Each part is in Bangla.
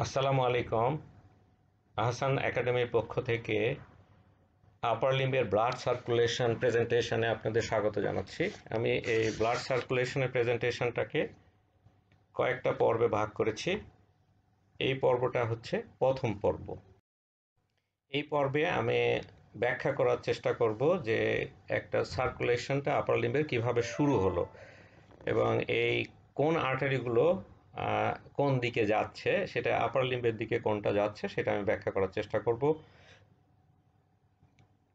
আসসালামু আলাইকুম। আহসান একাডেমির পক্ষ থেকে আপার লিম্বের ব্লাড সার্কুলেশন প্রেজেন্টেশনে আপনাদের স্বাগত জানাচ্ছি। আমি এই ব্লাড সার্কুলেশনের প্রেজেন্টেশনটাকে কয়েকটা পর্বে ভাগ করেছি। এই পর্বটা হচ্ছে প্রথম পর্ব। এই পর্বে আমি ব্যাখ্যা করার চেষ্টা করব যে একটা সার্কুলেশনটা আপার লিম্বের কিভাবে শুরু হলো এবং এই কোন আর্টারিগুলো কোন দিকে যাচ্ছে, সেটা আপার লিম্বের দিকে কোনটা যাচ্ছে সেটা আমি ব্যাখ্যা করার চেষ্টা করব,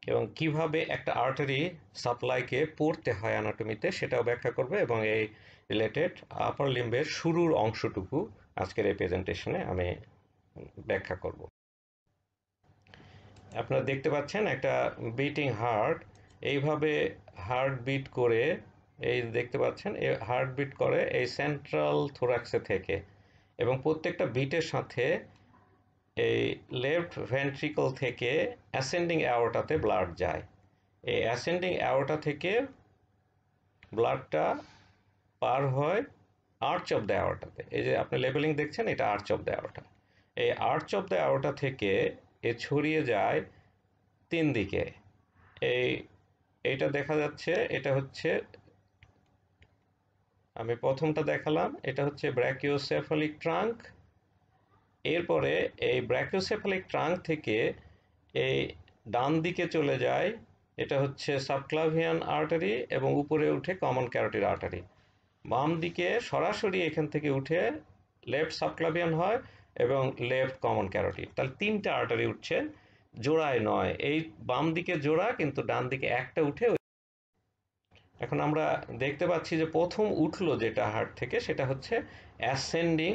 এবং কিভাবে একটা আর্টারি সাপ্লাইকে পড়তে হয় অ্যানাটমিতে সেটাও ব্যাখ্যা করবে, এবং এই রিলেটেড আপার লিম্বের শুরুর অংশটুকু আজকের এই প্রেজেন্টেশনে আমি ব্যাখ্যা করব। আপনারা দেখতে পাচ্ছেন একটা বিটিং হার্ট এইভাবে হার্ট বিট করে, এই দেখতে পাচ্ছেন এই হার্ট বিট করে এই সেন্ট্রাল থোরাক্সে থেকে, এবং প্রত্যেকটা বিটের সাথে এই লেফট ভেন্ট্রিকল থেকে অ্যাসেন্ডিং অ্যাওর্টাতে ব্লাড যায়। এই অ্যাসেন্ডিং অ্যাওর্টা থেকে ব্লাডটা পার হয় আর্চ অফ দ্য অ্যাওর্টাতে। এই যে আপনি লেবেলিং দেখছেন, এটা আর্চ অফ দ্য অ্যাওর্টা। এই আর্চ অফ দ্য অ্যাওর্টা থেকে এ ছড়িয়ে যায় তিন দিকে। এইটা দেখা যাচ্ছে, এটা হচ্ছে, আমি প্রথমটা দেখালাম, এটা হচ্ছে ব্র্যাকিওসেফালিক ট্রাঙ্ক। এরপরে এই ব্র্যাকিওসেফালিক ট্রাঙ্ক থেকে এই ডান দিকে চলে যায়, এটা হচ্ছে সাবক্লাভিয়ান আর্টারি, এবং উপরে উঠে কমন ক্যারোটিড আর্টারি। বাম দিকে সরাসরি এখান থেকে উঠে লেফট সাবক্লাভিয়ান হয় এবং লেফট কমন ক্যারোটিড। তাহলে তিনটা আর্টারি উঠছে, জোড়ায় নয়। এই বাম দিকে জোড়া, কিন্তু ডান দিকে একটা উঠে। এখন আমরা দেখতে পাচ্ছি যে প্রথম উঠলো যেটা হার্ট থেকে, সেটা হচ্ছে অ্যাসেন্ডিং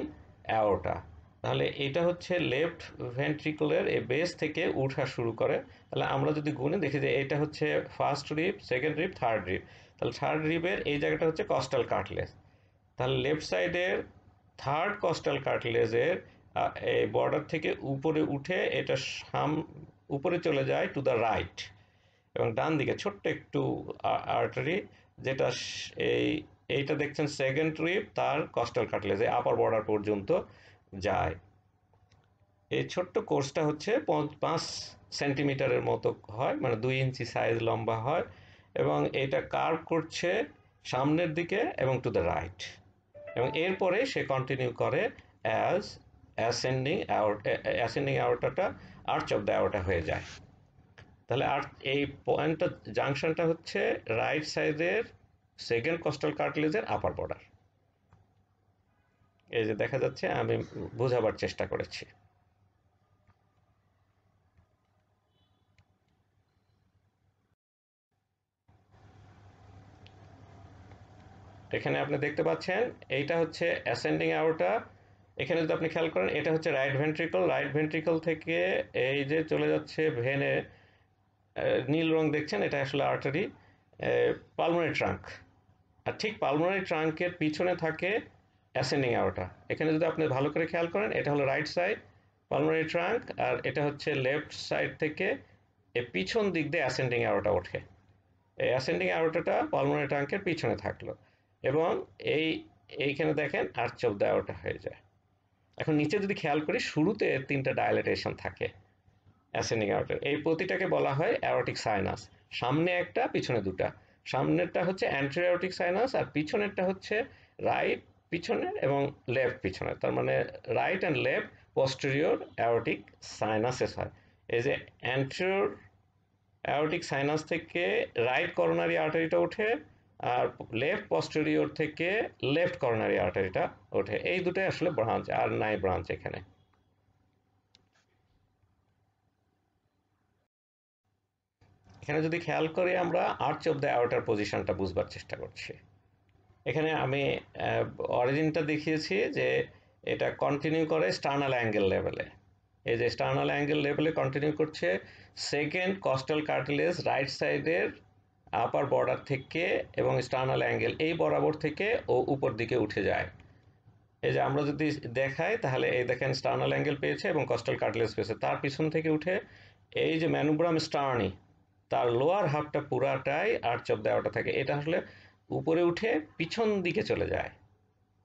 অ্যাওর্টা। তাহলে এটা হচ্ছে লেফট ভেন্ট্রিকলের এই বেস থেকে উঠা শুরু করে। তাহলে আমরা যদি গুণে দেখি যে এটা হচ্ছে first rib, second rib, third rib. তাহলে থার্ড রিবের এই জায়গাটা হচ্ছে কস্টাল কার্টিলেজ। তাহলে লেফট সাইডের থার্ড কস্টাল কার্টিলেজের এই বর্ডার থেকে উপরে উঠে এটা উপরে চলে যায় টু দ্য রাইট, এবং ডান দিকে ছোট্ট একটু আর্টারি, যেটা এইটা দেখছেন সেকেন্ড রিব, তার কস্টাল কার্টিলেজ আপার বর্ডার পর্যন্ত যায়। এই ছোট্ট কোর্সটা হচ্ছে 5 সেন্টিমিটারের মতো হয়, মানে 2 ইঞ্চি সাইজ লম্বা হয়, এবং এটা কার্ভ করছে সামনের দিকে এবং টু দ্য রাইট, এবং এরপরে সে কন্টিনিউ করে অ্যাজ অ্যাসেন্ডিং অ্যাওর্টাটা আর্চ অফ দ্য অ্যাওর্টা হয়ে যায়। তাহলে আর এই পয়েন্টটা, জাংশনটা হচ্ছে রাইট সাইডের সেকেন্ড কস্টাল কার্টিলেজের আপার বর্ডার। এই যে দেখা যাচ্ছে, আমি বোঝাবার চেষ্টা করেছি। এখানে আপনি দেখতে পাচ্ছেন এইটা হচ্ছে অ্যাসেন্ডিং অ্যাওর্টা। এখানে যদি আপনি খেয়াল করেন, এটা হচ্ছে রাইট ভেন্ট্রিকল। রাইট ভেন্ট্রিকল থেকে এই যে চলে যাচ্ছে ভেনে, নীল রং দেখছেন, এটা আসলে আর্টারি, পালমোনারি ট্রাঙ্ক। আর ঠিক পালমোনারি ট্রাঙ্কের পিছনে থাকে অ্যাসেন্ডিং অ্যাওর্টা। এখানে যদি আপনি ভালো করে খেয়াল করেন, এটা হলো রাইট সাইড পালমোনারি ট্রাঙ্ক, আর এটা হচ্ছে লেফট সাইড থেকে এ পিছন দিক দিয়ে অ্যাসেন্ডিং অ্যাওর্টা ওঠে। এই অ্যাসেন্ডিং অ্যাওর্টাটা পালমোনারি ট্রাঙ্কের পিছনে থাকলো, এবং এইখানে দেখেন আর্চ অফ দ্য অ্যাওর্টা হয়ে যায়। এখন নিচে যদি খেয়াল করি, শুরুতে তিনটা ডায়ালেটেশন থাকে অ্যাসেন্ডিং অ্যাওর্টার। এই প্রতিটাকে বলা হয় অ্যাওর্টিক সাইনাস। সামনে একটা, পিছনে দুটা। সামনেরটা হচ্ছে অ্যান্টেরিয়র অ্যাওর্টিক সাইনাস, আর পিছনেরটা হচ্ছে রাইট পিছনের এবং লেফট পিছনের। তার মানে right and left posterior aortic sinuses হয়। এই যে অ্যান্টেরিয়র অ্যাওর্টিক সাইনাস থেকে রাইট করোনারি আর্টারিটা ওঠে, আর লেফট পস্টেরিয়র থেকে লেফট করোনারি আর্টারিটা ওঠে। এই দুটোই আসলে ব্রাঞ্চ, আর নাই ব্রাঞ্চ এখানে। এখানে যদি খেয়াল করি, আমরা আর্চ অফ দ্য অ্যাওর্টার পজিশনটা বুঝবার চেষ্টা করছি। এখানে আমি অরিজিনটা দেখিয়েছি যে এটা কন্টিনিউ করে স্টার্নাল অ্যাঙ্গেল লেভেলে। এই যে স্টার্নাল অ্যাঙ্গেল লেভেলে কন্টিনিউ করছে সেকেন্ড কস্টাল কার্টিলেজ রাইট সাইডের আপার বর্ডার থেকে, এবং স্টার্নাল অ্যাঙ্গেল এই বরাবর থেকে ও উপর দিকে উঠে যায়। এই যে আমরা যদি দেখাই, তাহলে এই দেখেন স্টার্নাল অ্যাঙ্গেল পেয়েছে এবং কস্টাল কার্টিলেজ পেয়েছে। তার পিছন থেকে উঠে এই যে ম্যানুব্রাম স্টার্নি, তার লোয়ার হাফটা পুরাটাই আর্চ অফ দ্য অ্যাওর্টা থাকে। এটা আসলে উপরে উঠে পিছন দিকে চলে যায়।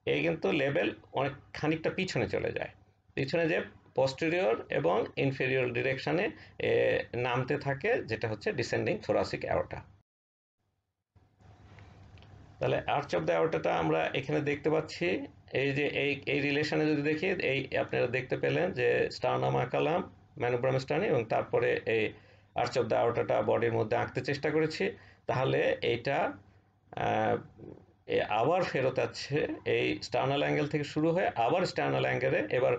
এই কিন্তু লেভেল অনেক খানিকটা পিছনে চলে যায়। পিছনে যে পোস্টেরিয়র এবং ইনফেরিয়র ডিরেকশনে নামতে থাকে, যেটা হচ্ছে ডিসেন্ডিং থোরাসিক অ্যাওর্টা। তাহলে আর্চ অফ দ্য অ্যাওর্টাটা আমরা এখানে দেখতে পাচ্ছি। এই যে এই রিলেশনে যদি দেখি, এই আপনারা দেখতে পেলেন যে স্টার্নাম আঁকালাম, ম্যানুব্রাম স্টার্নি, এবং তারপরে এই আর্চ অফ দ্য অ্যাওর্টাটা বডির মধ্যে আঁকতে চেষ্টা করেছি। তাহলে এইটা আবার ফেরত আছে এই স্টার্নাল অ্যাঙ্গেল থেকে শুরু হয়ে আবার স্টার্নাল অ্যাঙ্গেলে এবার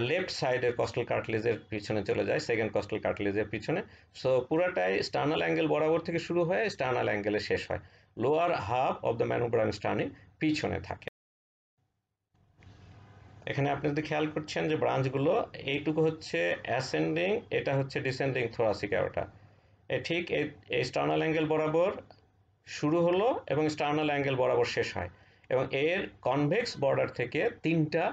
লেফট সাইডের কস্টাল কার্টিলেজের পিছনে চলে যায়, সেকেন্ড কস্টাল কার্টিলেজের পিছনে। সো পুরাটাই স্টার্নাল অ্যাঙ্গেল বরাবর থেকে শুরু হয়ে স্টার্নাল অ্যাঙ্গেলে শেষ হয়। Lower half of the manubrium sterni পিছনে থাকে। এখানে আপনি যদি খেয়াল করছেন যে ব্রাঞ্চগুলো, এইটুকু হচ্ছে অ্যাসেন্ডিং, এটা হচ্ছে ডিসেন্ডিং থোরাসিক অ্যাওর্টা। ঠিক এই স্টার্নাল অ্যাঙ্গেল বরাবর শুরু হলো এবং স্টার্নাল অ্যাঙ্গেল বরাবর শেষ হয়, এবং এর কনভেক্স বর্ডার থেকে তিনটা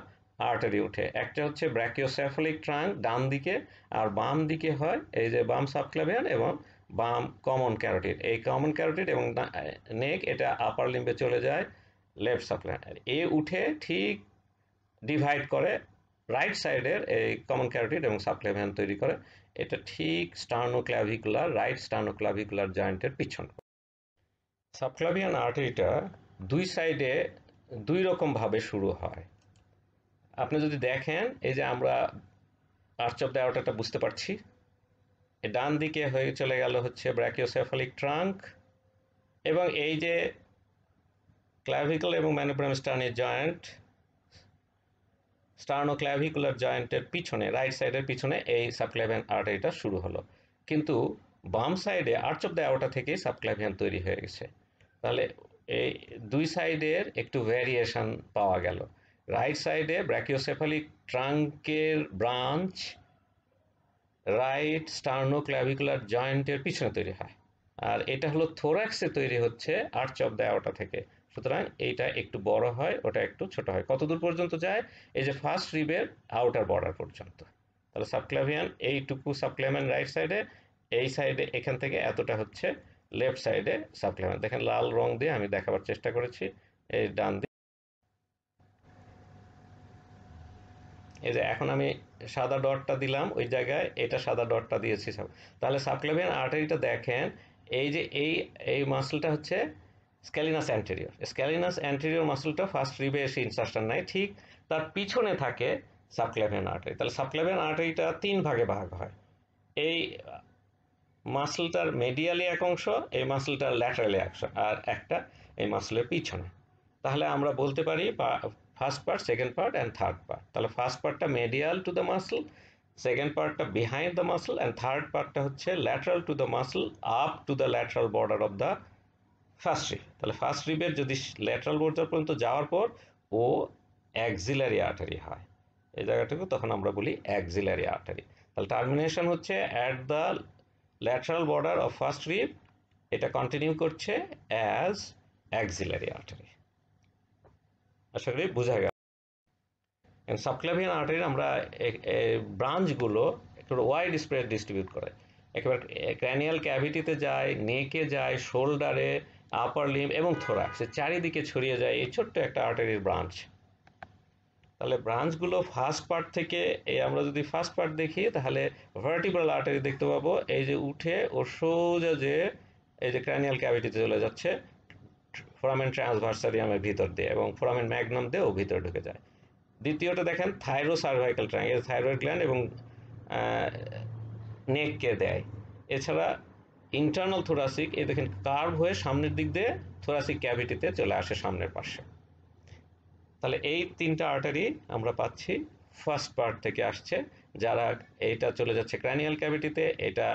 আর্টারি উঠে। একটা হচ্ছে ব্র্যাকিওসেফালিক ট্রাঙ্ক ডান দিকে, আর বাম দিকে হয় এই যে বাম সাবক্লাভিয়ান এবং বাম কমন ক্যারোটিড। এই কমন ক্যারোটিড এবং নেক এটা আপার লিম্বে চলে যায় লেফট সাবক্লাভিয়ান। এ উঠে ঠিক ডিভাইড করে রাইট সাইডের এই কমন ক্যারোটিড এবং সাবক্লাভিয়ান তৈরি করে। এটা ঠিক স্টার্নোক্লাভিকুলার, রাইট স্টার্নোক্লাভিকুলার জয়েন্টের পিছনে। সাবক্লাভিয়ান আর্টারিটা দুই সাইডে দুই রকম ভাবে শুরু হয়। আপনি যদি দেখেন, এই যে আমরা আর্চ অফ দ্য অ্যাওর্টাটা বুঝতে পারছি, ডান দিকে হয়ে চলে গেল হচ্ছে ব্র্যাকিওসেফালিক ট্রাঙ্ক, এবং এই যে ক্লাভিকল এবং ম্যানুব্রাম স্টার্নি জয়েন্ট, স্টার্নোক্লাভিকুলার জয়েন্টের পিছনে রাইট সাইডের পিছনে এই সাবক্লাভিয়ান আর্টারিটা শুরু হলো। কিন্তু বাম সাইডে আর্চ অফ দ্য অ্যাওর্টা থেকেই সাবক্লাভিয়ান তৈরি হয়ে গেছে। তাহলে এই দুই সাইডের একটু ভ্যারিয়েশন পাওয়া গেল। রাইট সাইডে ব্র্যাকিওসেফালিক ট্রাঙ্কের ব্রাঞ্চ রাইট স্টার্নোক্লাভিকুলার জয়েন্টের পিছনে তৈরি হয়, আর এটা হলো থোরাক্সে তৈরি হচ্ছে আর্চ অফ দ্য অ্যাওর্টা থেকে। সুতরাং এইটা একটু বড় হয়, ওটা একটু ছোট হয়। কতদূর পর্যন্ত যায়? এই যে ফার্স্ট রিবের আউটার বর্ডার পর্যন্ত। তাহলে সাবক্লাভিয়ান এইটুকু সাবক্লাভিয়ান রাইট সাইডে, এই সাইডে এখান থেকে এতটা হচ্ছে লেফট সাইডে সাবক্লাভিয়ান। দেখেন লাল রং দিয়ে আমি দেখাবার চেষ্টা করেছি। এই ডান দিকে, এই যে এখন আমি সাদা ডটটা দিলাম ওই জায়গায়, এটা সাদা ডটটা দিয়েছি সব। তাহলে সাবক্লাভিয়ান আর্টারিটা দেখেন, এই যে এই মাসলটা হচ্ছে স্ক্যালিনাস অ্যান্টেরিয়র। স্ক্যালিনাস অ্যান্টেরিয়র মাসলটা ফার্স্ট রিবে এসে ইনসার্শন নেয়, ঠিক তার পিছনে থাকে সাবক্লাভিয়ান আর্টারি। তাহলে সাবক্লাভিয়ান আর্টারিটা তিন ভাগে ভাগ হয়। এই মাসলটার মেডিয়ালি এক অংশ, এই মাসলটার ল্যাটারালি এক অংশ, আর একটা এই মাসলের পিছনে। তাহলে আমরা বলতে পারি first part, second part and third part. তাহলে ফার্স্ট পার্টটা medial to the muscle, second পার্টটা behind the muscle, and third পার্টটা হচ্ছে lateral to the muscle up to the lateral border of the first rib. তাহলে ফার্স্ট রিবের যদি ল্যাটারাল বর্ডার পর্যন্ত যাওয়ার পর ও অ্যাক্সিলারি আর্টারি হয়, এই জায়গাটাকে তখন আমরা বলি অ্যাক্সিলারি আর্টারি। তাহলে টার্মিনেশন হচ্ছে at the lateral border of first rib, এটা কন্টিনিউ করছে অ্যাজ অ্যাক্সিলারি আর্টারি। আশা করি বোঝা গেল। সাবক্লাভিয়ান আর্টারি আমরা ব্রাঞ্চগুলো একটু ওয়াইড স্প্রেড ডিস্ট্রিবিউট করে, একেবারে ক্র্যানিয়াল ক্যাভিটিতে যায়, নেকে যায়, শোল্ডারে, আপার লিম্ব এবং থোরাক্স, চারিদিকে ছড়িয়ে যায় এই ছোট্ট একটা আর্টারির ব্রাঞ্চ। তাহলে ব্রাঞ্চগুলো ফার্স্ট পার্ট থেকে, আমরা যদি ফার্স্ট পার্ট দেখি তাহলে ভার্টিব্রাল আর্টারি দেখতে পাবো, এই যে উঠে ও সোজা যে এই যে ক্র্যানিয়াল ক্যাভিটিতে চলে যাচ্ছে ফোরামেন ট্রান্সভার্সারিয়ামের ভিতর দিয়ে, এবং ফোরামেন ম্যাগনাম দিয়ে ও ভিতরে ঢুকে যায়। দ্বিতীয়টা দেখেন Thyro cervical triangle, thyroid gland এবং নেককে দেয়। এছাড়া ইন্টারনাল থোরাসিক, এই দেখেন কার্ভ হয়ে সামনের দিক দিয়ে থোরাসিক ক্যাভিটিতে চলে আসে সামনের পাশে। তাহলে এই তিনটা আর্টারি আমরা পাচ্ছি ফার্স্ট পার্ট থেকে আসছে, যারা এইটা চলে যাচ্ছে ক্র্যানিয়াল ক্যাভিটিতে, এটা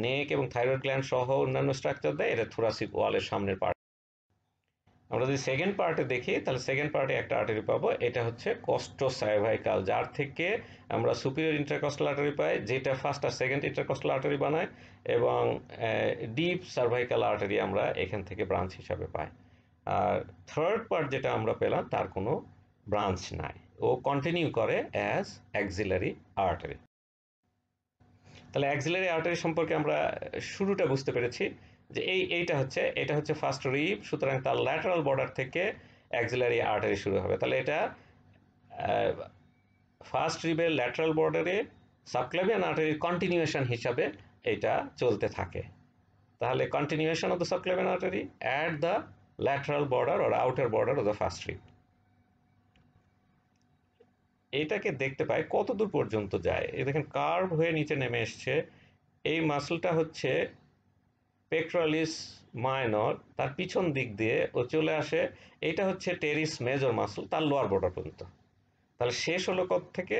নেক এবং থাইরয়েড গ্ল্যান্ড সহ অন্যান্য স্ট্রাকচার দেয়, এটা থোরাসিক ওয়ালের সামনের পার্ট। আমরা যদি সেকেন্ড পার্টে দেখি তাহলে সেকেন্ড পার্টে একটা আর্টারি পাবো, এটা হচ্ছে কস্টোসার্ভাইকাল, যার থেকে আমরা সুপিরিয়র ইন্টারকস্টাল আর্টারি পাই, যেটা ফার্স্ট আর সেকেন্ড ইন্টারকস্টাল আর্টারি বানায়, এবং ডিপ সার্ভাইকাল আর্টারি আমরা এখান থেকে ব্রাঞ্চ হিসাবে পাই। আর থার্ড পার্ট যেটা আমরা পেলাম তার কোনো ব্রাঞ্চ নাই, ও কন্টিনিউ করে অ্যাজ অ্যাক্সিলারি আর্টারি। তাহলে অ্যাক্সিলারি আর্টারি সম্পর্কে আমরা শুরুটা বুঝতে পেরেছি যে এটা হচ্ছে ফার্স্ট রিব, সুতরাং তার ল্যাটারাল বর্ডার থেকে অ্যাক্সিলারি আর্টারি শুরু হবে। তাহলে এটা ফার্স্ট রিবের ল্যাটারাল বর্ডারে সাবক্লাভিয়ান আর্টারির কন্টিনিউয়েশন হিসাবে এটা চলতে থাকে। তাহলে continuation of the subclavian artery at the lateral border or outer border of the first rib. এটাকে দেখতে পাই কত দূর পর্যন্ত যায়। এই দেখেন কার্ভ হয়ে নিচে নেমে এসছে। এই মাসলটা হচ্ছে পেক্টরালিস মাইনর, তার পিছন দিক দিয়ে ও চলে আসে। এইটা হচ্ছে টেরিস মেজর মাসল, তার লোয়ার বর্ডার পর্যন্ত। তাহলে শেষ হলো কত থেকে?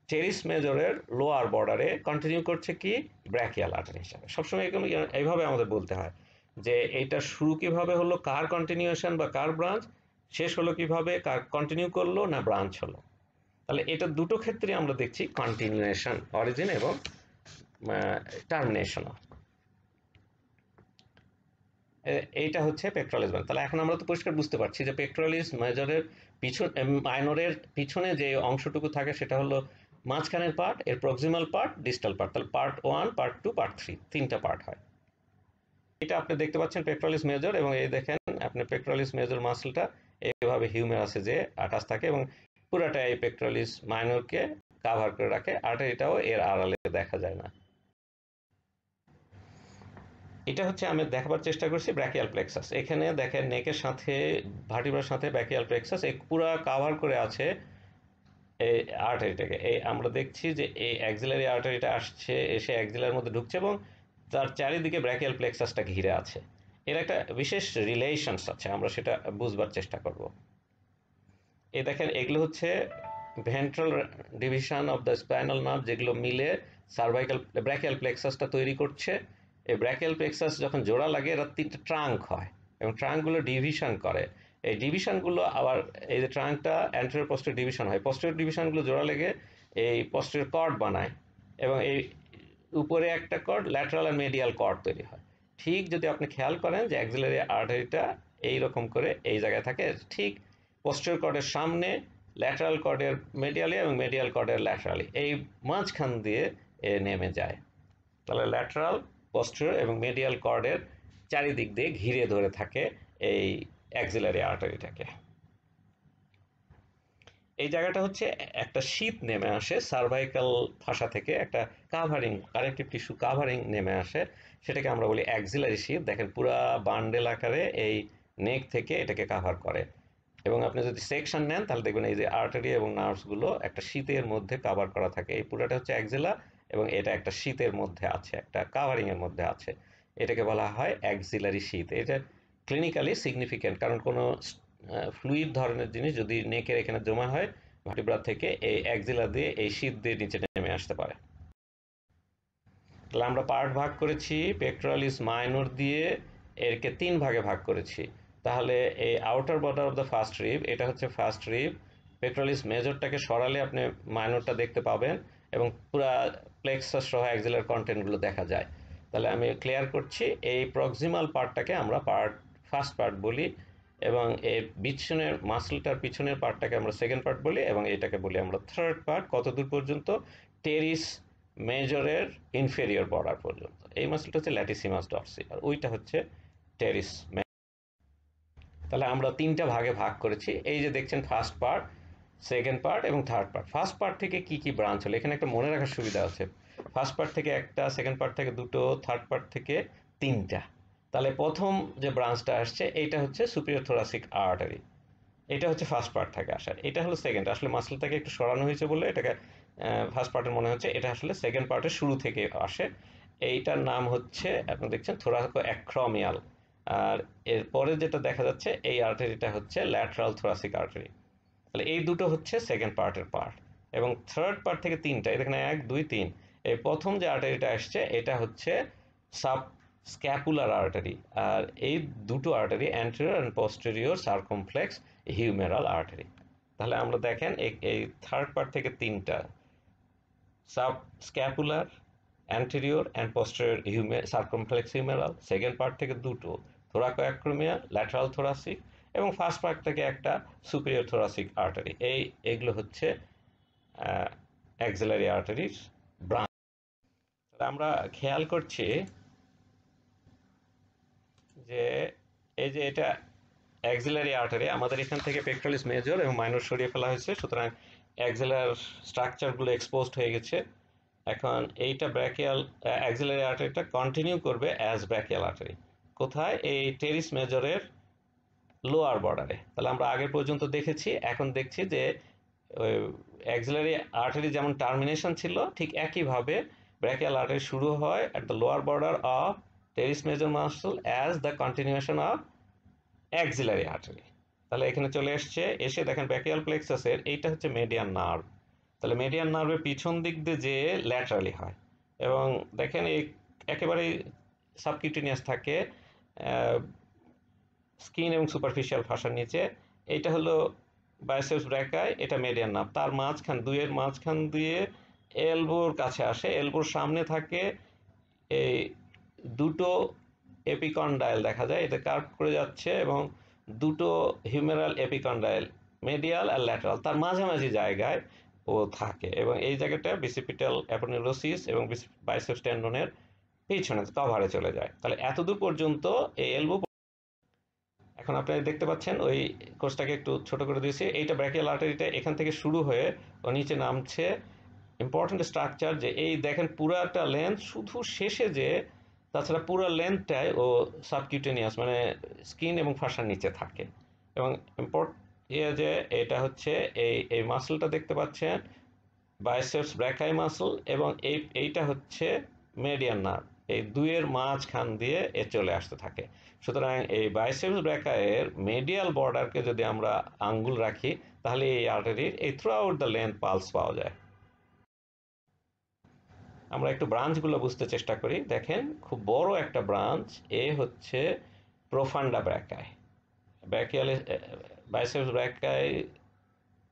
টেরিস মেজরের লোয়ার বর্ডারে কন্টিনিউ করছে কি ব্র্যাকিয়াল আর্টারি হিসাবে। সবসময় এইভাবে আমাদের বলতে হয় যে এইটা শুরু কিভাবে হলো, কার কন্টিনিউশন বা কার ব্রাঞ্চ, শেষ হলো কিভাবে, কার কন্টিনিউ করলো না ব্রাঞ্চ হলো। তাহলে এটা দুটো ক্ষেত্রে আমরা দেখছি কন্টিনিউয়েশন, অরিজিন এবং টার্মিনেশন। এইটা হচ্ছে পেক্টরালিস মাইনর। তাহলে এখন আমরা তো পরিষ্কার বুঝতে পারছি যে পেক্টরালিস মেজরের পিছন মাইনরের পিছনে যে অংশটুকু থাকে সেটা হলো মাঝখানের পার্ট, এর প্রক্সিমাল পার্ট, ডিস্টাল পার্ট। তাহলে পার্ট 1, পার্ট 2, পার্ট 3, তিনটা পার্ট হয়। এটা আপনি দেখতে পাচ্ছেন পেক্টরালিস মেজর, এবং এই দেখেন আপনি পেক্টরালিস মেজর মাসলটা এইভাবে হিউমেরাসে যে আটাশ থাকে এবং পুরাটা এই পেক্টরালিস মাইনরকে কাভার করে রাখে। আর্টারিটাও এর আড়ালে দেখা যায় না। এটা হচ্ছে আমি দেখাবার চেষ্টা করছি ব্র্যাকিয়াল প্লেক্সাস। এখানে দেখেন নেকের সাথে ভার্টিব্রার সাথে ব্র্যাকিয়াল প্লেক্সাস এই পুরা কাভার করে আছে এই আর্টারিটাকে। এই আমরা দেখছি যে এই অ্যাক্সিলারি আর্টারিটা আসছে, এসে অ্যাক্সিলার মধ্যে ঢুকছে এবং তার চারিদিকে ব্র্যাকিয়াল প্লেক্সাসটা ঘিরে আছে। এর একটা বিশেষ রিলেশনস আছে, আমরা সেটা বুঝবার চেষ্টা করব। এই দেখেন এগুলো হচ্ছে ventral division of the spinal nerve, যেগুলো মিলে সার্ভাইকাল ব্র্যাকিয়াল প্লেক্সাসটা তৈরি করছে। এই ব্র্যাকিয়াল প্লেক্সাস যখন জোড়া লাগে এরা তিনটা ট্রাঙ্ক হয় এবং ট্রাঙ্কগুলো ডিভিশন করে। এই ডিভিশনগুলো আবার এই যে ট্রাঙ্কটা অ্যান্টেরিয়র পোস্টেরিয়র ডিভিশন হয়, পোস্টেরিয়র ডিভিশনগুলো জোড়া লেগে এই পোস্টেরিয়র কর্ড বানায় এবং এই উপরে একটা কর্ড, ল্যাটারাল আর মেডিয়াল কর্ড তৈরি হয়। ঠিক যদি আপনি খেয়াল করেন যে অ্যাক্সিলারি আর্টারিটা এইরকম করে এই জায়গায় থাকে, ঠিক পোস্টেরিয়র কর্ডের সামনে, ল্যাটারাল কর্ডের মেডিয়ালি এবং মেডিয়াল কর্ডের ল্যাটারালি, এই মাঝখান দিয়ে নেমে যায়। তাহলে ল্যাটারাল, পোস্টেরিয়র এবং মেডিয়াল কর্ডের চারিদিক দিয়ে ঘিরে ধরে থাকে এই অ্যাক্সিলারি আর্টারিটাকে। এই জায়গাটা হচ্ছে একটা শীত নেমে আসে সার্ভাইকাল ফাসা থেকে, একটা কাভারিং, কানেকটিভ টিস্যু কাভারিং নেমে আসে, সেটাকে আমরা বলি অ্যাক্সিলারি শীত। দেখেন পুরা বান্ডেল আকারে এই নেক থেকে এটাকে কাভার করে। এবং আপনি যদি সেকশন নেন তাহলে দেখবেন এই যে আর্টারি এবং নার্ভসগুলো একটা শীতের মধ্যে কাভার করা থাকে। এই পুরাটা হচ্ছে অ্যাক্সিলা এবং এটা একটা শীতের মধ্যে আছে, একটা কাভারিং এর মধ্যে আছে। এটাকে বলা হয় অ্যাক্সিলারি শীত। এটা ক্লিনিক্যালি সিগনিফিক্যান্ট, কারণ কোনো ফ্লুইড ধরনের জিনিস যদি নেকের এখানে জমা হয় ভার্টিব্রা থেকে, এই অ্যাক্সিলা দিয়ে এই শীত দিয়ে নিচে নেমে আসতে পারে। তাহলে আমরা পার্ট ভাগ করেছি পেক্টরালিস মাইনর দিয়ে, এরকে তিন ভাগে ভাগ করেছি। তাহলে এই outer border of the first rib, এটা হচ্ছে ফার্স্ট রিব। পেক্টরালিস মেজরটাকে সরালে আপনি মাইনরটা দেখতে পাবেন এবং পুরা প্লেক্সাস সহ অ্যাক্সিলার কন্টেন্টগুলো দেখা যায়। তাহলে আমি ক্লিয়ার করছি, এই প্রক্সিমাল পার্টটাকে আমরা ফার্স্ট পার্ট বলি এবং এর পিছনের মাসলটার পিছনের পার্টটাকে আমরা সেকেন্ড পার্ট বলি এবং এটাকে বলি আমরা থার্ড পার্ট। কত দূর পর্যন্ত? টেরিস মেজরের ইনফেরিয়র বর্ডার পর্যন্ত। এই মাসলটা হচ্ছে ল্যাটিসিমাস ডরসি আর ওইটা হচ্ছে টেরিস। তাহলে আমরা তিনটা ভাগে ভাগ করেছি। এই যে দেখছেন ফার্স্ট পার্ট, সেকেন্ড পার্ট এবং থার্ড পার্ট। ফার্স্ট পার্ট থেকে কি কি ব্রাঞ্চ হলো এখানে একটা মনে রাখার সুবিধা আছে। ফার্স্ট পার্ট থেকে একটা, সেকেন্ড পার্ট থেকে দুটো, থার্ড পার্ট থেকে তিনটা। তাহলে প্রথম যে ব্রাঞ্চটা আসছে এইটা হচ্ছে সুপিরিয়র থোরাসিক আর্টারি, এটা হচ্ছে ফার্স্ট পার্ট থেকে আসা। এটা হলো সেকেন্ড, আসলে মাসলটাকে একটু সরানো হয়েছে বলে এটাকে ফার্স্ট পার্টের মনে হচ্ছে, এটা আসলে সেকেন্ড পার্টের শুরু থেকে আসে। এইটার নাম হচ্ছে আপনি দেখছেন থোরাকো অ্যাক্রোমিয়াল। আর এরপরে যেটা দেখা যাচ্ছে এই আর্টারিটা হচ্ছে ল্যাটারাল থোরাসিক আর্টারি। তাহলে এই দুটো হচ্ছে সেকেন্ড পার্টের পার্ট এবং থার্ড পার্ট থেকে তিনটা, এখানে 1, 2, 3। এই প্রথম যে আর্টারিটা আসছে এটা হচ্ছে সাব স্ক্যাপুলার আর্টারি, আর এই দুটো artery anterior and posterior circumflex humeral artery. তাহলে আমরা দেখেন এই থার্ড পার্ট থেকে তিনটা, sub scapular, anterior and posterior circumflex humeral. Second part থেকে দুটো, থোরাকো অ্যাক্রোমিয়াল, ল্যাটারাল থোরাসিক, এবং ফার্স্ট পার্ট থেকে একটা সুপিরিয়র থোরাসিক আর্টারি। এগুলো হচ্ছে অ্যাক্সিলারি আর্টারির ব্রাঞ্চ। আমরা খেয়াল করছি যে এই যে এটা অ্যাক্সিলারি আর্টারি, আমাদের এখান থেকে পেক্টরালিস মেজর এবং মাইনর সরিয়ে ফেলা হয়েছে, সুতরাং অ্যাক্সিলার স্ট্রাকচারগুলো এক্সপোজড হয়ে গেছে। এখন এইটা ব্র্যাকিয়াল অ্যাক্সিলারি আর্টারিটা কন্টিনিউ করবে অ্যাজ ব্র্যাকিয়াল আর্টারি। কোথায়? এই টেরিস মেজরের লোয়ার বর্ডারে। তাহলে আমরা আগে পর্যন্ত দেখেছি, এখন দেখছি যে অ্যাক্সিলারি আর্টারি যেমন টার্মিনেশন ছিল, ঠিক একইভাবে ব্র্যাকিয়াল আর্টারি শুরু হয় at the lower border of teres major muscle as the continuation of axillary artery. তাহলে এখানে চলে এসে দেখেন ব্র্যাকিয়াল প্লেক্সাসের এইটা হচ্ছে মেডিয়ান নার্ভ। তাহলে মেডিয়ান নার্ভের পিছন দিক দিয়ে যে ল্যাটারালি হয়, এবং দেখেন এই একেবারেই সাবকিউটেনিয়াস থাকে স্কিন এবং সুপারফিশিয়াল ফাসার নিচে। এইটা হলো বাইসেপস ব্র্যাকাই, এটা মেডিয়ান নার্ভ। তার মাঝখান দুইয়ের মাঝখান দিয়ে এলবোর কাছে আসে, এলবোর সামনে থাকে এই দুটো এপিকন্ডাইল দেখা যায়, এটা কার্ভ করে যাচ্ছে, এবং দুটো হিউমেরাল এপিকন্ডাইল মেডিয়াল আর ল্যাটারাল তার মাঝামাঝি জায়গায় ও থাকে, এবং এই জায়গাটা বিসিপিটাল অ্যাপোনিউরোসিস এবং বাইসেপস টেন্ডনের পিছনে কভারে চলে যায়। তাহলে এতদূর পর্যন্ত এই এলবো। এখন আপনারা দেখতে পাচ্ছেন ওই কোর্সটাকে একটু ছোট করে দিয়েছি। এইটা ব্র্যাকিয়াল আর্টারিটা এখান থেকে শুরু হয়ে ও নিচে নামছে। ইম্পর্টেন্ট স্ট্রাকচার যে এই দেখেন পুরাটা লেন্থ, শুধু শেষে যে তাছাড়া পুরো লেন্থটাই ও সাবকিউটেনিয়াস মানে স্কিন এবং ফাঁসার নিচে থাকে। এবং যে এটা হচ্ছে এই মাসলটা দেখতে পাচ্ছেন বাইসেপস ব্র্যাকাই মাসল, এবং এইটা হচ্ছে মেডিয়ান নার্ভ। এই দুইয়ের মাঝখান দিয়ে এ চলে আসতে থাকে। সুতরাং এই বাইসেপস ব্র্যাকায়ের মেডিয়াল বর্ডারকে যদি আমরা আঙ্গুল রাখি, তাহলে এই আর্টারির এই through out the length pulse পাওয়া যায়। আমরা একটু ব্রাঞ্চগুলো বুঝতে চেষ্টা করি। দেখেন খুব বড় একটা ব্রাঞ্চ, এ হচ্ছে প্রোফান্ডা ব্র্যাকাই। ব্র্যাকিয়াল বাইসেপস ব্র্যাকাই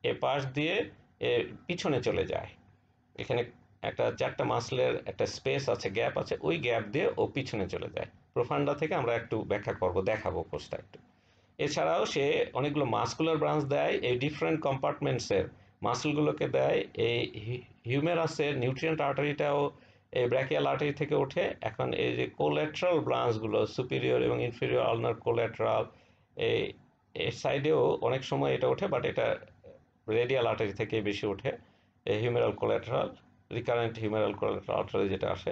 এ পাশ দিয়ে এ পিছনে চলে যায়। এখানে একটা চারটা মাসলের একটা স্পেস আছে, গ্যাপ আছে, ওই গ্যাপ দিয়ে ও পিছনে চলে যায়। প্রোফান্ডা থেকে আমরা একটু ব্যাখ্যা করব, দেখাবো কোর্সটা একটু। এছাড়াও সে অনেকগুলো মাসকুলার ব্রাঞ্চ দেয়, এই ডিফারেন্ট কম্পার্টমেন্টসের মাসলগুলোকে দেয়। এই হিউমেরাসের নিউট্রিয়েন্ট আর্টারিটাও এই ব্র্যাকিয়াল আর্টারি থেকে ওঠে। এখন এই যে কোল্যাট্রাল ব্রাঞ্চগুলো, সুপিরিয়র এবং ইনফেরিয়র আলনার কোল্যাট্রাল, এই এর সাইডেও অনেক সময় এটা ওঠে, বাট এটা রেডিয়াল আর্টারি থেকে বেশি ওঠে। এই হিউমেরাল কোল্যাট্রাল, রিকারেন্ট হিউমেরাল কোল্যাট্রাল আর্টারি যেটা আসে,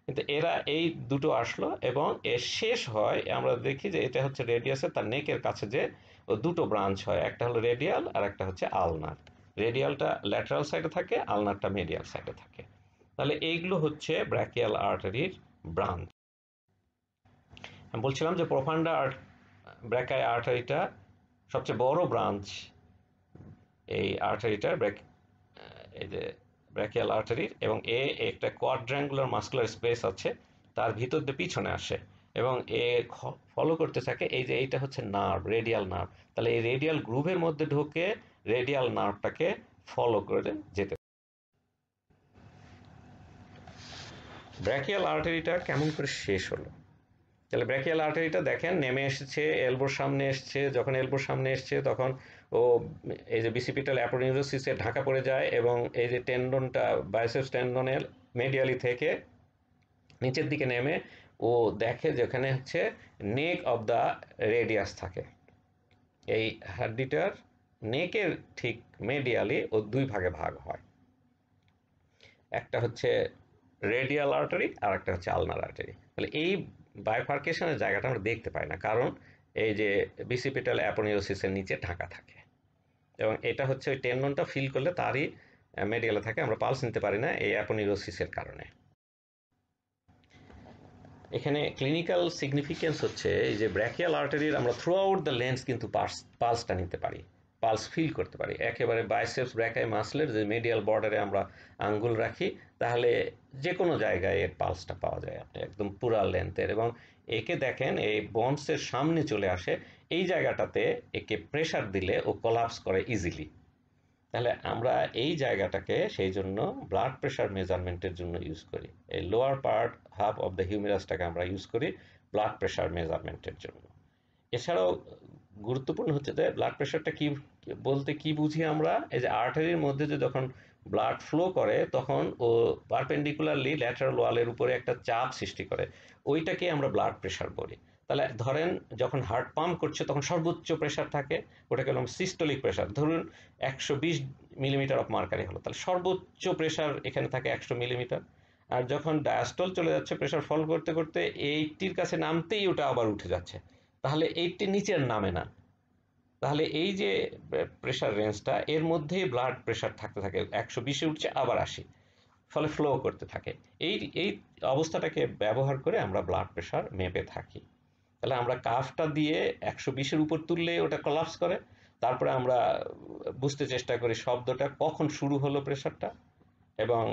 কিন্তু এরা এই দুটো আসলো, এবং এর শেষ হয় আমরা দেখি যে এটা হচ্ছে রেডিয়াসের তার নেকের কাছে যে ও দুটো ব্রাঞ্চ হয়, একটা হলো রেডিয়াল আর একটা হচ্ছে আলনার। রেডিয়ালটা ল্যাটারাল সাইডে থাকে, আলনারটা মিডিয়াল সাইডে থাকে। তাহলে এইগুলো হচ্ছে ব্র্যাকিয়াল আর্টারির ব্রাঞ্চ। আমি বলছিলাম যে প্রোফান্ডা ব্র্যাকাই আর্টারিটা সবচেয়ে বড় ব্রাঞ্চ এই আর্টারিটার, এই যে ব্র্যাকিয়াল আর্টারির, এবং একটা কোয়াড্রাঙ্গুলার মাসকুলার স্পেস আছে, তার ভিতর দিয়ে পিছনে আসে, এবং এ ফলো করতে থাকে এই যে এইটা হচ্ছে নার্ভ, রেডিয়াল নার্ভ। তাহলে এই রেডিয়াল গ্রুভের মধ্যে ঢুকে রেডিয়াল নার্ভটাকে ফলো করে যেতে। ব্র্যাকিয়াল আর্টারিটা কেমন করে শেষ হলো? তাহলে ব্র্যাকিয়াল আর্টারিটা দেখেন নেমে এসেছে, এলবোর সামনে এসছে। যখন এলবোর সামনে এসছে তখন ও এই যে বিসিপিটাল অ্যাপোনিউরোসিসে ঢাকা পড়ে যায়, এবং এই যে টেন্ডনটা বাইসেপস টেন্ডনের মেডিয়ালি থেকে নিচের দিকে নেমে ও দেখে যেখানে হচ্ছে নেক অফ দ্য রেডিয়াস থাকে। এই হাড্ডিটার নেকের ঠিক মেডিয়ালি ও দুই ভাগে ভাগ হয়, একটা হচ্ছে রেডিয়াল আর্টারি আর একটা হচ্ছে আলনার আর্টারি। তাহলে এই বাইফার্কেশনের জায়গাটা আমরা দেখতে পাই না, কারণ এই যে বিসিপিটাল অ্যাপোনিউরোসিসের নিচে ঢাকা থাকে, এবং এটা হচ্ছে ওই টেন্ডনটা ফিল করলে তারই মেডিয়ালে থাকে, আমরা পালস নিতে পারি না এই অ্যাপোনিউরোসিসের কারণে। এখানে ক্লিনিক্যাল সিগনিফিকেন্স হচ্ছে এই যে ব্র্যাকিয়াল আর্টারির আমরা থ্রু আউট দ্য লেন্স কিন্তু পালসটা নিতে পারি, পালস ফিল করতে পারি। একেবারে বাইসেপস ব্র্যাকাই মাসলের যে মিডিয়াল বর্ডারে আমরা আঙ্গুল রাখি, তাহলে যে কোনো জায়গায় এর পালসটা পাওয়া যায় একদম পুরা লেন্থের। এবং একে দেখেন এই বন্ডসের সামনে চলে আসে, এই জায়গাটাতে একে প্রেশার দিলে ও কোলাপস করে ইজিলি। তাহলে আমরা এই জায়গাটাকে সেই জন্য ব্লাড প্রেশার মেজারমেন্টের জন্য ইউজ করি। এই lower part half of the হিউমেরাসটাকে আমরা ইউজ করি ব্লাড প্রেশার মেজারমেন্টের জন্য। এছাড়াও গুরুত্বপূর্ণ হচ্ছে যে ব্লাড প্রেশারটা কি বলতে কি বুঝি আমরা, এই যে আর্টারির মধ্যে যে যখন ব্লাড ফ্লো করে তখন ও পারপেন্ডিকুলারলি ল্যাটারাল ওয়ালের উপরে একটা চাপ সৃষ্টি করে, ওইটাকে আমরা ব্লাড প্রেশার বলি। তাহলে ধরেন যখন হার্ট পাম্প করছে তখন সর্বোচ্চ প্রেশার থাকে, ওটাকে বললাম সিস্টোলিক প্রেশার। ধরুন 120 মিলিমিটার অফ মার্কারি হলো, তাহলে সর্বোচ্চ প্রেশার এখানে থাকে 100 মিলিমিটার। আর যখন ডায়াস্টল চলে যাচ্ছে প্রেশার ফল করতে করতে 80-র কাছে নামতেই ওটা আবার উঠে যাচ্ছে, তাহলে 80-র নিচের নামে না। তাহলে এই যে প্রেশার রেঞ্জটা, এর মধ্যেই ব্লাড প্রেশার থাকতে থাকে, 120-এ উঠছে আবার 80, ফলে ফ্লো করতে থাকে। এই এই অবস্থাটাকে ব্যবহার করে আমরা ব্লাড প্রেশার মেপে থাকি। তাহলে আমরা কাফটা দিয়ে 120-এর উপর তুললে ওটা কোলাপস করে, তারপরে আমরা বুঝতে চেষ্টা করি শব্দটা কখন শুরু হলো প্রেশারটা, এবং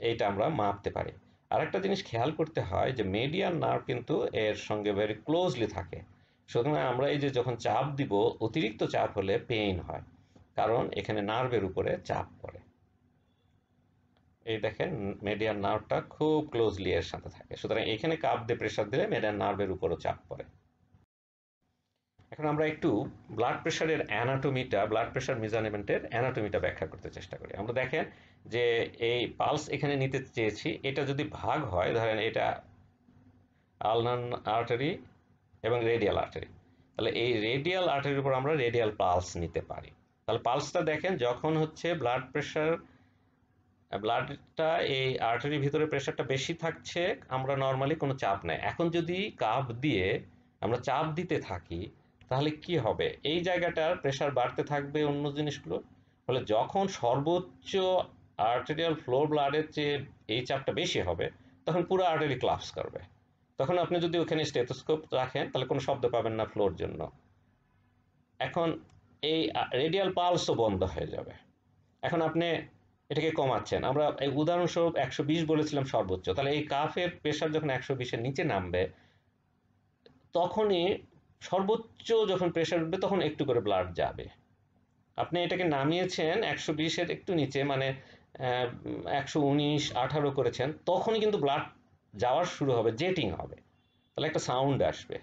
এইটা আমরা মাপতে পারি। আরেকটা জিনিস খেয়াল করতে হয় যে মেডিয়ান নার্ভ কিন্তু এর সঙ্গে ভেরি ক্লোজলি থাকে, সুতরাং আমরা এই যে যখন চাপ দিব, অতিরিক্ত চাপ হলে পেইন হয়, কারণ এখানে নার্ভের উপরে চাপ পড়ে। এই দেখেন মেডিয়ান নার্ভটা খুব ক্লোজলি এর সাথে থাকে, সুতরাং এখানে কাপ দিয়ে প্রেশার দিলে মেডিয়ান নার্ভের উপরও চাপ পড়ে। এখন আমরা একটু ব্লাড প্রেশারের অ্যানাটমিটা, ব্লাড প্রেশার মেজারমেন্টের অ্যানাটমিটা ব্যাখ্যা করতে চেষ্টা করি। আমরা দেখেন যে এই পালস এখানে নিতে চেয়েছি, এটা যদি ভাগ হয়, ধরেন এটা আলনার আর্টারি এবং রেডিয়াল আর্টারি, তাহলে এই রেডিয়াল আর্টারির উপর আমরা রেডিয়াল পালস নিতে পারি। তাহলে পালসটা দেখেন যখন হচ্ছে ব্লাড প্রেশার, ব্লাডটা এই আর্টারির ভিতরে প্রেশারটা বেশি থাকছে, আমরা নর্মালি কোনো চাপ নেই। এখন যদি কাপ দিয়ে আমরা চাপ দিতে থাকি, তাহলে কি হবে, এই জায়গাটার প্রেশার বাড়তে থাকবে অন্য জিনিসগুলো, ফলে যখন সর্বোচ্চ আর্টেরিয়াল ফ্লো ব্লাডের চেয়ে এই চাপটা বেশি হবে, তখন পুরো আর্টারি ক্লাপস করবে। তখন আপনি যদি ওখানে স্টেথোস্কোপ রাখেন তাহলে কোনো শব্দ পাবেন না ফ্লোর জন্য। এখন এই রেডিয়াল পালসও বন্ধ হয়ে যাবে। এখন আপনি এটাকে কমাচ্ছেন, আমরা এই উদাহরণস্বরূপ 120 বলেছিলাম সর্বোচ্চ, তাহলে এই কাফের প্রেশার যখন 120-এর নিচে নামবে, তখনই সর্বোচ্চ যখন প্রেশার উঠবে তখন একটু করে ব্লাড যাবে। আপনি এটাকে নামিয়েছেন 120-এর একটু নিচে, মানে 119-18 করেছেন, তখনই কিন্তু ব্লাড যাওয়ার শুরু হবে, জেটিং হবে, তাহলে একটা সাউন্ড আসবে।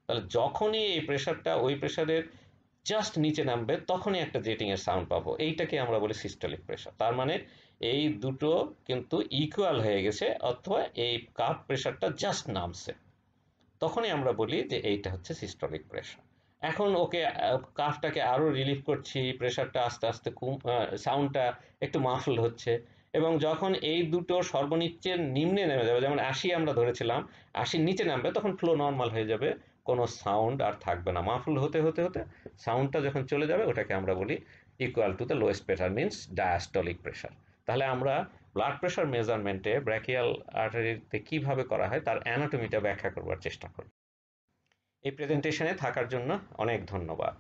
তাহলে যখনই এই প্রেশারটা ওই প্রেশারের জাস্ট নিচে নামবে, তখনই একটা জেটিং এর সাউন্ড পাবো, এইটাকে আমরা বলি সিস্টোলিক প্রেশার। তার মানে এই দুটো কিন্তু ইকুয়াল হয়ে গেছে, অথবা এই কাপ প্রেশারটা জাস্ট নামছে, তখনই আমরা বলি যে এইটা হচ্ছে সিস্টোলিক প্রেশার। এখন ওকে কাফটাকে আরো রিলিফ করছি, প্রেশারটা আস্তে আস্তে সাউন্ডটা একটু মাফল হচ্ছে, এবং যখন এই দুটো সর্বনিচ্চের নিম্নে নেমে যাবে, যেমন 80 আমরা ধরেছিলাম, 80-র নিচে নামবে, তখন ফ্লো নর্মাল হয়ে যাবে, কোনো সাউন্ড আর থাকবে না, মাফল হতে হতে হতে সাউন্ডটা যখন চলে যাবে, ওটাকে আমরা বলি equal to the lowest pressure, means diastolic pressure. তাহলে আমরা ব্লাড প্রেশার মেজারমেন্টে ব্র্যাকিয়াল আর্টারিতে কিভাবে করা হয় তার অ্যানাটমিটা ব্যাখ্যা করবার চেষ্টা করব। এই প্রেজেন্টেশনে থাকার জন্য অনেক ধন্যবাদ।